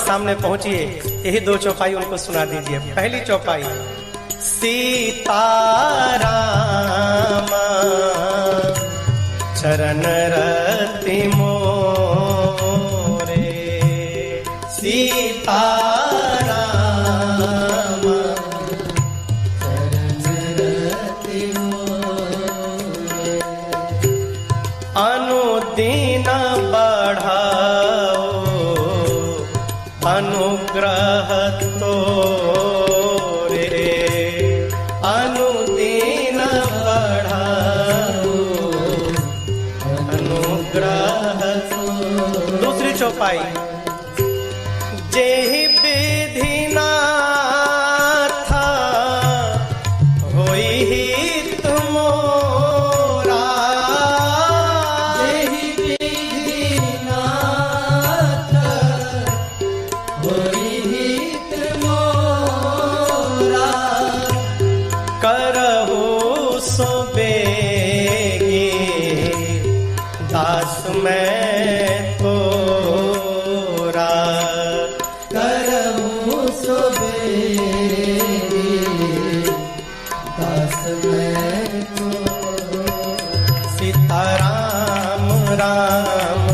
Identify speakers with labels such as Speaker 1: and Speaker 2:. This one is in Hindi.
Speaker 1: सामने पहुंचिए, यही दो चौपाई उनको सुना दीजिए। पहली चौपाई सीताराम चरण रति मोरे, सीताराम चरण रति मोरे, अनुदीन बढ़ाओ अनुग्रह तोरे, अनुदीन बढ़ाओ अनुग्रह। दूसरी चौपाई जेहि विधि नाथ होई हित मोरा, जेहि विधि नाथ होई हित मोरा, करहु सो बेगी दास मैं तोरा, करहु सो बेगी दास मैं तोरा। सीताराम राम